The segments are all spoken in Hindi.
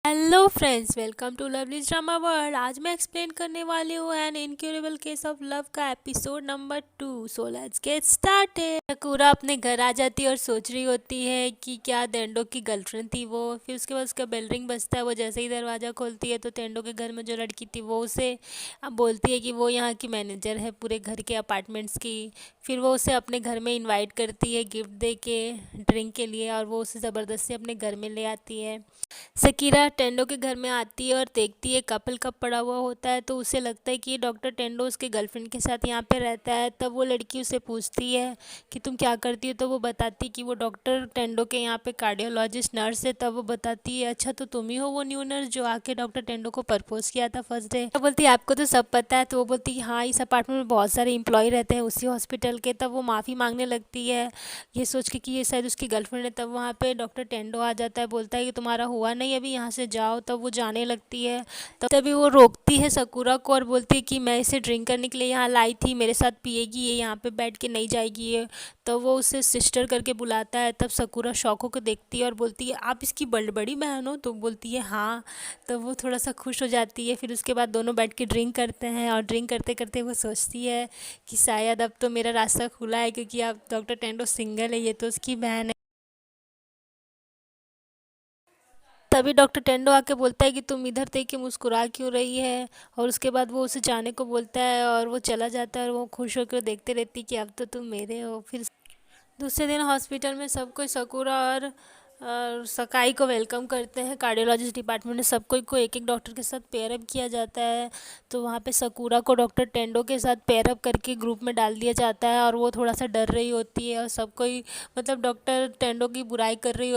Hello friends, welcome to lovely drama world. आज मैं एक्सप्लेन करने वाली हूँ an incurable case of love का episode number 2। So let's get started. Sakura अपने घर आ जाती है और सोच रही होती है कि क्या तेंडो की गर्लफ्रेंड थी वो। फिर उसके बाद उसका बेल रिंग बजता है। वो जैसे ही दरवाज़ा खोलती है तो तेंडो के घर में जो लड़की थी वो उसे अब बोलती है कि वो यहाँ की मैनेजर है पूरे घर के अपार्टमेंट्स की। फिर वो उसे अपने घर में इनवाइट करती है गिफ्ट दे के, ड्रिंक के लिए, और वो उसे ज़बरदस्ती अपने घर में ले आती है। सकीरा टेंडो के घर में आती है और देखती है कपल कप पड़ा हुआ होता है, तो उसे लगता है कि ये डॉक्टर टेंडो उसके गर्लफ्रेंड के साथ यहाँ पे रहता है। तब वो लड़की उसे पूछती है कि तुम क्या करती हो, तो वो बताती है कि वो डॉक्टर टेंडो के यहाँ पे कार्डियोलॉजिस्ट नर्स है। तब वो बताती है अच्छा तो तुम ही हो वो न्यू नर्स जो आके डॉक्टर टेंडो को प्रपोज किया था फर्स्ट डे। तो बोलती है आपको तो सब पता है। तो वो बोलती है हाँ, इस अपार्टमेंट में बहुत सारे एम्प्लॉय रहते हैं उसी हॉस्पिटल के। तब वो माफ़ी मांगने लगती है ये सोच के कि ये शायद उसकी गर्लफ्रेंड है। तब वहाँ पे डॉक्टर टेंडो आ जाता है, बोलता है कि तुम्हारा हुआ नहीं अभी, यहाँ से जाओ। तब वो जाने लगती है। तभी वो रोकती है सकूरा को और बोलती है कि मैं इसे ड्रिंक करने के लिए यहाँ लाई थी, मेरे साथ पिएगी, ये यहाँ पे बैठ के नहीं जाएगी ये। तब वो उसे सिस्टर करके बुलाता है। तब सकूरा शौक होकर देखती है और बोलती है आप इसकी बड़ी बहन हो। तो बोलती है हाँ। तब वो थोड़ा सा खुश हो जाती है। फिर उसके बाद दोनों बैठ के ड्रिंक करते हैं और ड्रिंक करते करते वो सोचती है कि शायद अब तो मेरा रास्ता खुला है, क्योंकि अब डॉक्टर टेंडो सिंगल है, ये तो उसकी बहन है। तभी डॉक्टर टेंडो आके बोलता है कि तुम इधर देख के मुस्कुरा क्यों रही है। और उसके बाद वो उसे जाने को बोलता है और वो चला जाता है और वो खुश होकर देखते रहती कि अब तो तुम मेरे हो। फिर दूसरे दिन हॉस्पिटल में सब कोई सकूरा और सकाई को वेलकम करते हैं। कार्डियोलॉजिस्ट डिपार्टमेंट में सब कोई को एक एक डॉक्टर के साथ पेयरअप किया जाता है। तो वहाँ पे सकूरा को डॉक्टर टेंडो के साथ पेयरअप करके ग्रुप में डाल दिया जाता है और वो थोड़ा सा डर रही होती है। और सब कोई मतलब डॉक्टर टेंडो की बुराई कर रहे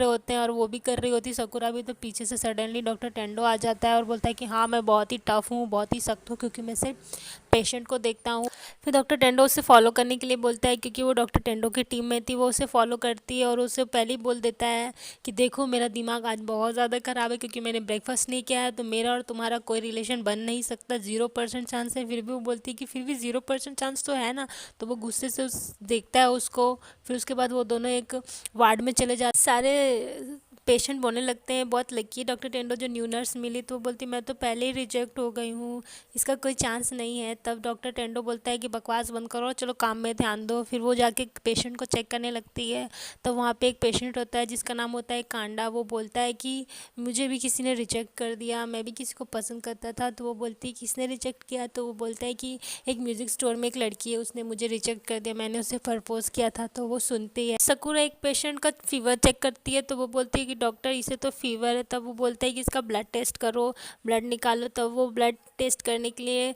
होते हैं और वो भी कर रही होती है सकूरा भी। तो पीछे से सडनली डॉक्टर टेंडो आ जाता है और बोलता है कि हाँ मैं बहुत ही टफ हूँ, बहुत ही सख्त हूँ, क्योंकि मैं सिर्फ पेशेंट को देखता हूँ। फिर डॉक्टर टेंडो उसे फॉलो करने के लिए बोलता है, क्योंकि वो डॉक्टर टेंडो की टीम में थी। वो उसे फॉलो करती है और उसे पहले ही बोल देता है कि देखो मेरा दिमाग आज बहुत ज़्यादा ख़राब है, क्योंकि मैंने ब्रेकफास्ट नहीं किया है, तो मेरा और तुम्हारा कोई रिलेशन बन नहीं सकता, 0% चांस है। फिर भी वो बोलती है कि फिर भी 0% चांस तो है ना। तो वो गुस्से से देखता है उसको। फिर उसके बाद वो दोनों एक वार्ड में चले जाते सारे पेशेंट बोलने लगते हैं बहुत लकी है डॉक्टर टेंडो जो न्यू नर्स मिली। तो वो बोलती मैं तो पहले ही रिजेक्ट हो गई हूँ, इसका कोई चांस नहीं है। तब डॉक्टर टेंडो बोलता है कि बकवास बंद करो, चलो काम में ध्यान दो। फिर वो जाके पेशेंट को चेक करने लगती है। तो वहाँ पे एक पेशेंट होता है जिसका नाम होता है कांडा। वो बोलता है कि मुझे भी किसी ने रिजेक्ट कर दिया, मैं भी किसी को पसंद करता था। तो वो बोलती है किसने रिजेक्ट किया। तो वो बोलता है कि एक म्यूज़िक स्टोर में एक लड़की है, उसने मुझे रिजेक्ट कर दिया, मैंने उसे प्रपोज किया था। तो वो सुनती है। सकूरा एक पेशेंट का फीवर चेक करती है। तो वो बोलती है कि डॉक्टर इसे तो फीवर है। तब वो बोलता है कि इसका ब्लड टेस्ट करो, ब्लड निकालो। तब वो ब्लड टेस्ट करने के लिए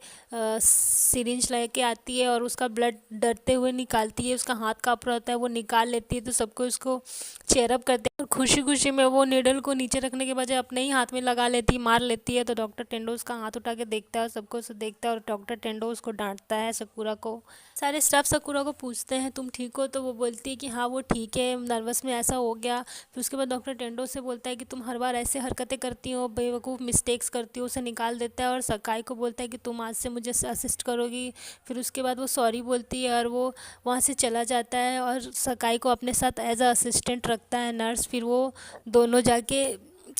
सिरिंज लेके आती है और उसका ब्लड डरते हुए निकालती है। उसका हाथ काँप रहा होता है, वो निकाल लेती है। तो सबको उसको चेयरअप करते हैं और खुशी खुशी में वो निडल को नीचे रखने के बजाय अपने ही हाथ में लगा लेती है, मार लेती है। तो डॉक्टर टेंडो उसका हाथ उठा के देखता है और सबको उसे देखता है और डॉक्टर टेंडो उसको डांटता है सकूरा को। सारे स्टाफ सकूरा को पूछते हैं तुम ठीक हो। तो वो बोलती है कि हाँ वो ठीक है, नर्वस में ऐसा हो गया। फिर उसके बाद डॉक्टर टेंडो से बोलता है कि तुम हर बार ऐसे हरकतें करती हो, बेवकूफ़ मिस्टेक्स करती हो। उसे निकाल देता है और सकाई को बोलता है कि तुम आज से मुझे असिस्ट करोगी। फिर उसके बाद वो सॉरी बोलती है और वो वहाँ से चला जाता है और सकाई को अपने साथ एज अ असिस्टेंट रखता है नर्स। फिर वो दोनों जाके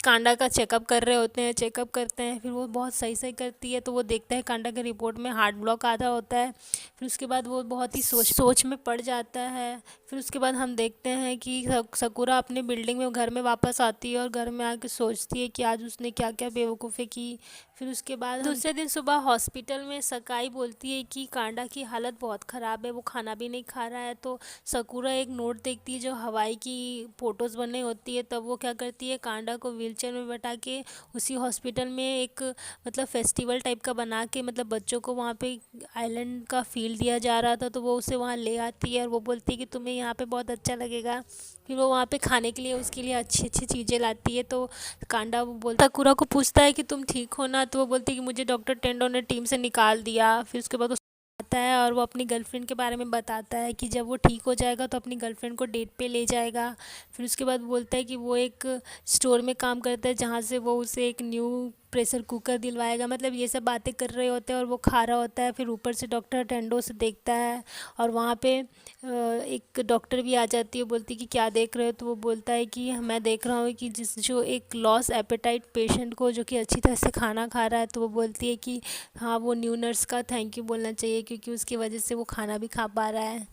कांडा का चेकअप कर रहे होते हैं, चेकअप करते हैं। फिर वो बहुत सही सही करती है। तो वो देखता है कांडा के रिपोर्ट में हार्ट ब्लॉक आधा होता है। फिर उसके बाद वो बहुत ही सोच में पड़ जाता है। फिर उसके बाद हम देखते हैं कि सकूरा अपने बिल्डिंग में घर में वापस आती है और घर में आके सोचती है कि आज उसने क्या क्या बेवकूफ़ी की। फिर उसके बाद दूसरे दिन सुबह हॉस्पिटल में सकाई बोलती है कि कांडा की हालत बहुत ख़राब है, वो खाना भी नहीं खा रहा है। तो सकूरा एक नोट देखती है जो हवाई की फ़ोटोज़ बनी होती है। तब वो क्या करती है कांडा को व्हीलचेयर में बैठा के उसी हॉस्पिटल में एक मतलब फेस्टिवल टाइप का बना के, मतलब बच्चों को वहाँ पे आइलैंड का फील दिया जा रहा था, तो वो उसे वहाँ ले आती है और वो बोलती है कि तुम्हें यहाँ पे बहुत अच्छा लगेगा। फिर वो वहाँ पे खाने के लिए उसके लिए अच्छी अच्छी चीज़ें लाती है। तो कांडा वो बोलता सकूरा को पूछता है कि तुम ठीक हो ना। तो वो बोलती है कि मुझे डॉक्टर टेंडो ने टीम से निकाल दिया। फिर उसके बाद आता है और वो अपनी गर्लफ्रेंड के बारे में बताता है कि जब वो ठीक हो जाएगा तो अपनी गर्लफ्रेंड को डेट पे ले जाएगा। फिर उसके बाद बोलता है कि वो एक स्टोर में काम करता है जहाँ से वो उसे एक न्यू प्रेशर कुकर दिलवाएगा, मतलब ये सब बातें कर रहे होते हैं और वो खा रहा होता है। फिर ऊपर से डॉक्टर टेंडो से देखता है और वहाँ पे एक डॉक्टर भी आ जाती है, बोलती है कि क्या देख रहे हो, तो वो बोलता है कि मैं देख रहा हूँ कि जो एक लॉस एपेटाइट पेशेंट को जो कि अच्छी तरह से खाना खा रहा है। तो वो बोलती है कि हाँ, वो न्यू नर्स का थैंक यू बोलना चाहिए क्योंकि उसकी वजह से वो खाना भी खा पा रहा है।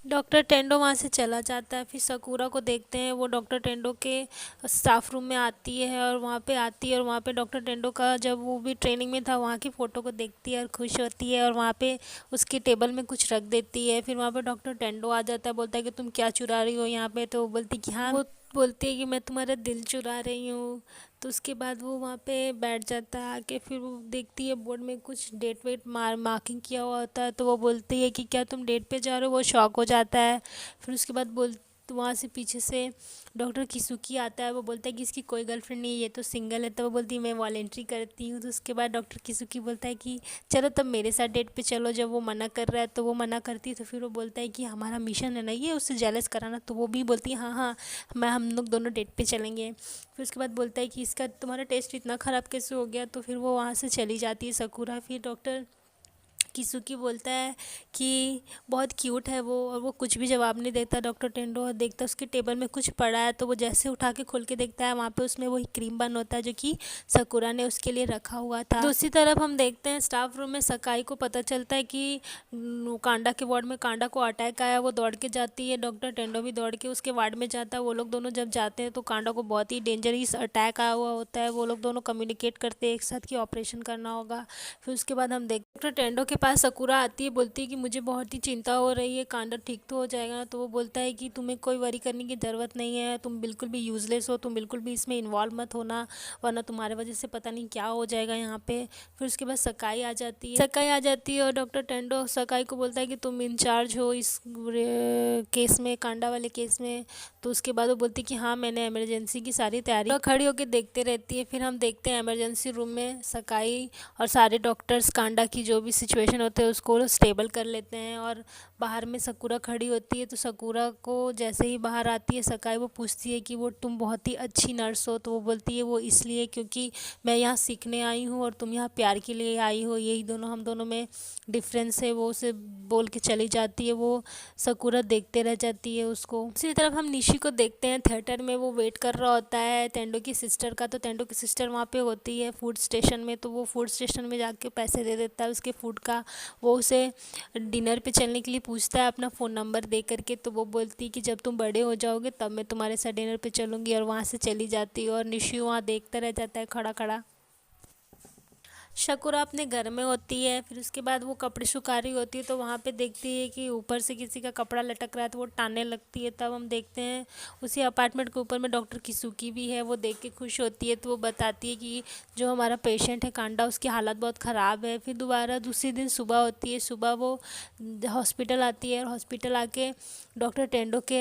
डॉक्टर टेंडो वहाँ से चला जाता है। फिर सकूरा को देखते हैं, वो डॉक्टर टेंडो के स्टाफ रूम में आती है और वहाँ पे आती है और वहाँ पे डॉक्टर टेंडो का जब वो भी ट्रेनिंग में था वहाँ की फ़ोटो को देखती है और खुश होती है और वहाँ पे उसकी टेबल में कुछ रख देती है। फिर वहाँ पे डॉक्टर टेंडो आ जाता है, बोलता है कि तुम क्या चुरा रही हो यहाँ पे, तो वो बोलती कि हाँ, वो बोलती है कि मैं तुम्हारा दिल चुरा रही हूँ। तो उसके बाद वो वहाँ पे बैठ जाता है आके। फिर वो देखती है बोर्ड में कुछ डेट वेट मार्किंग किया हुआ होता है, तो वो बोलती है कि क्या तुम डेट पे जा रहे हो, वो शॉक हो जाता है। फिर उसके बाद तो वहाँ से पीछे से डॉक्टर किसुकी आता है, वो बोलता है कि इसकी कोई गर्लफ्रेंड नहीं है, ये तो सिंगल है। तो वो बोलती है मैं वॉलेंट्री करती हूँ। तो उसके बाद डॉक्टर किसुकी बोलता है कि चलो तब मेरे साथ डेट पे चलो। जब वो मना कर रहा है तो वो मना करती है, तो फिर वो बोलता है कि हमारा मिशन है ना ये उससे जेलस कराना। तो वो भी बोलती है हाँ हाँ, हम लोग दोनों डेट पे चलेंगे। फिर उसके बाद बोलता है कि इसका तुम्हारा टेस्ट इतना ख़राब कैसे हो गया। तो फिर वो वहाँ से चली जाती है सकूरा। फिर डॉक्टर किसुकी बोलता है कि बहुत क्यूट है वो, और वो कुछ भी जवाब नहीं देता। डॉक्टर टेंडो और देखता है उसके टेबल में कुछ पड़ा है, तो वो जैसे उठा के खोल के देखता है वहाँ पे उसमें वही क्रीम बन होता है जो कि सकूरा ने उसके लिए रखा हुआ था। दूसरी तरफ हम देखते हैं स्टाफ रूम में सकाई को पता चलता है कि कांडा के वार्ड में कांडा को अटैक आया। वो दौड़ के जाती है, डॉक्टर टेंडो भी दौड़ के उसके वार्ड में जाता है। वो लोग दोनों जब जाते हैं तो कांडा को बहुत ही डेंजरस अटैक आया हुआ होता है। वो लोग दोनों कम्युनिकेट करते हैं एक साथ कि ऑपरेशन करना होगा। फिर उसके बाद हम देखते डॉक्टर टेंडो के पास सकूरा आती है, बोलती है कि मुझे बहुत ही चिंता हो रही है, कांडा ठीक तो हो जाएगा ना। तो वो बोलता है कि तुम्हें कोई वरी करने की ज़रूरत नहीं है, तुम बिल्कुल भी यूज़लेस हो, तुम बिल्कुल भी इसमें इन्वॉल्व मत होना, वरना तुम्हारे वजह से पता नहीं क्या हो जाएगा यहाँ पे। फिर उसके बाद सकाई आ जाती है। और डॉक्टर टेंडो सकाई को बोलता है कि तुम इंचार्ज हो इस केस में, कांडा वाले केस में। तो उसके बाद वो बोलती है कि हाँ, मैंने इमरजेंसी की सारी तैयारी। खड़ी होकर देखते रहती है। फिर हम देखते हैं इमरजेंसी रूम में सकाई और सारे डॉक्टर्स कांडा की जो भी सिचुएशन होते हैं उसको स्टेबल कर लेते हैं। और बाहर में सकूरा खड़ी होती है, तो सकूरा को जैसे ही बाहर आती है सकाई, वो पूछती है कि वो तुम बहुत ही अच्छी नर्स हो। तो वो बोलती है वो इसलिए क्योंकि मैं यहाँ सीखने आई हूँ और तुम यहाँ प्यार के लिए आई हो, यही दोनों हम दोनों में डिफरेंस है। वो उसे बोल के चली जाती है। वो सकूरा देखते रह जाती है उसको। दूसरी तरफ हम निशी को देखते हैं थिएटर में, वो वेट कर रहा होता है टेंडो की सिस्टर का। तो टेंडो की सिस्टर वहाँ पे होती है फूड स्टेशन में, तो वो फूड स्टेशन में जाके पैसे दे देता है उसके फूड का। वो उसे डिनर पे चलने के लिए पूछता है अपना फ़ोन नंबर दे करके। तो वो बोलती है कि जब तुम बड़े हो जाओगे तब मैं तुम्हारे साथ डिनर पे चलूँगी, और वहाँ से चली जाती है। और निशी वहाँ देखता रह जाता है खड़ा खड़ा। शकुरा अपने घर में होती है। फिर उसके बाद वो कपड़े सुखा रही होती है, तो वहाँ पे देखती है कि ऊपर से किसी का कपड़ा लटक रहा है, तो वो टानने लगती है। तब हम देखते हैं उसी अपार्टमेंट के ऊपर में डॉक्टर किसुकी भी है। वो देख के खुश होती है, तो वो बताती है कि जो हमारा पेशेंट है कांडा, उसकी हालत बहुत ख़राब है। फिर दोबारा दूसरी दिन सुबह होती है, सुबह वो हॉस्पिटल आती है और हॉस्पिटल आके डॉक्टर टेंडो के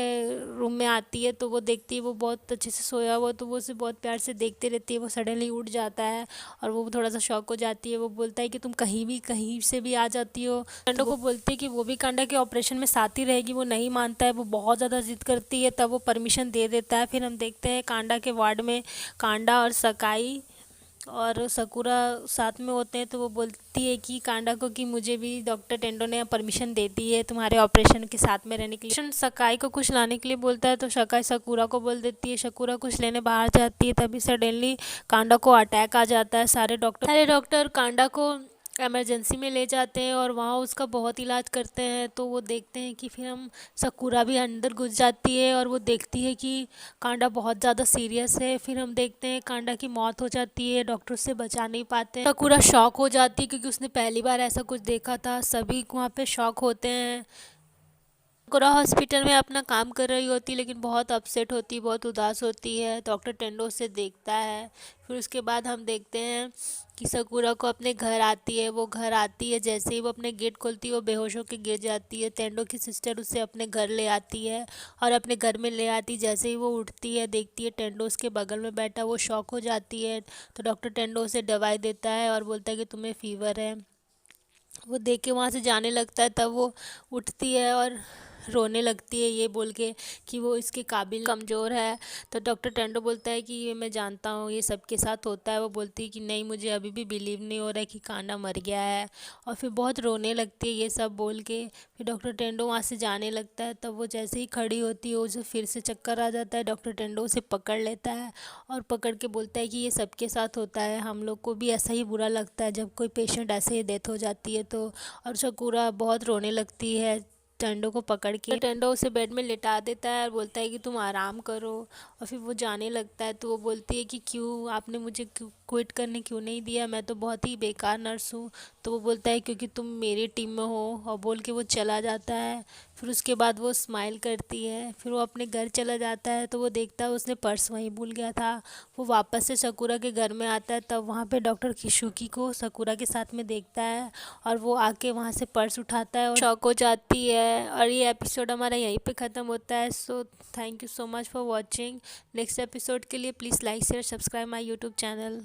रूम में आती है। तो वो देखती है वो बहुत अच्छे से सोया हुआ, तो वो उसे बहुत प्यार से देखते रहती है। वो सडनली उठ जाता है और वो थोड़ा सा शॉक हो जाती है। वो बोलता है कि तुम कहीं से भी आ जाती हो। कांडा को बोलती है कि वो भी कांडा के ऑपरेशन में साथ ही रहेगी। वो नहीं मानता है, वो बहुत ज़्यादा जिद करती है, तब वो परमिशन दे देता है। फिर हम देखते हैं कांडा के वार्ड में कांडा और सकाई और सकूरा साथ में होते हैं। तो वो बोलती है कि कांडा को कि मुझे भी डॉक्टर टेंडो ने परमिशन दे दी है तुम्हारे ऑपरेशन के साथ में रहने के लिए। सकाई को कुछ लाने के लिए बोलता है, तो सकाई सकूरा को बोल देती है। सकूरा कुछ लेने बाहर जाती है, तभी सडनली कांडा को अटैक आ जाता है। सारे डॉक्टर कांडा को इमरजेंसी में ले जाते हैं और वहाँ उसका बहुत इलाज करते हैं। तो वो देखते हैं कि फिर हम सकूरा भी अंदर घुस जाती है और वो देखती है कि कांडा बहुत ज़्यादा सीरियस है। फिर हम देखते हैं कांडा की मौत हो जाती है, डॉक्टर उससे बचा नहीं पाते हैं। सकूरा शॉक हो जाती है क्योंकि उसने पहली बार ऐसा कुछ देखा था। सभी वहाँ पे शॉक होते हैं। कोरा हॉस्पिटल में अपना काम कर रही होती है, लेकिन बहुत अपसेट होती है, बहुत उदास होती है। डॉक्टर टेंडो उसे देखता है। फिर उसके बाद हम देखते हैं कि सकूरा को अपने घर आती है। वो घर आती है, जैसे ही वो अपने गेट खोलती है वो बेहोश होकर गिर जाती है। टेंडो की सिस्टर उसे अपने घर ले आती है और अपने घर में ले आती, जैसे ही वो उठती है देखती है टेंडो उसके बगल में बैठा, वो शॉक हो जाती है। तो डॉक्टर टेंडो उसे दवाई देता है और बोलता है कि तुम्हें फीवर है। वो देख के वहाँ से जाने लगता है, तब वो उठती है और रोने लगती है ये बोल के कि वो इसके काबिल कमज़ोर है। तो डॉक्टर टेंडो बोलता है कि ये मैं जानता हूँ, ये सबके साथ होता है। वो बोलती है कि नहीं, मुझे अभी भी बिलीव नहीं हो रहा है कि कांडा मर गया है। और फिर बहुत रोने लगती है ये सब बोल के। फिर डॉक्टर टेंडो वहाँ से जाने लगता है। तब वो जैसे ही खड़ी होती है उसे फिर से चक्कर आ जाता है। डॉक्टर टेंडो उसे पकड़ लेता है और पकड़ के बोलता है कि ये सबके साथ होता है, हम लोग को भी ऐसा ही बुरा लगता है जब कोई पेशेंट ऐसे ही डेथ हो जाती है तो। और सकूरा बहुत रोने लगती है टेंडो को पकड़ के। टेंडो उसे बेड में लिटा देता है और बोलता है कि तुम आराम करो। और फिर वो जाने लगता है तो वो बोलती है कि क्यों आपने मुझे क्विट करने क्यों नहीं दिया, मैं तो बहुत ही बेकार नर्स हूँ। तो वो बोलता है क्योंकि तुम मेरी टीम में हो, और बोल के वो चला जाता है। फिर उसके बाद वो स्माइल करती है। फिर वो अपने घर चला जाता है तो वो देखता है उसने पर्स वहीं भूल गया था। वो वापस से सकूरा के घर में आता है, तब वहाँ पे डॉक्टर किशुकी को सकूरा के साथ में देखता है और वो आके वहाँ से पर्स उठाता है और शॉक हो जाती है। और ये एपिसोड हमारा यहीं पे ख़त्म होता है। So thank you so much for watching. Next episode के लिए please like share subscribe my YouTube channel.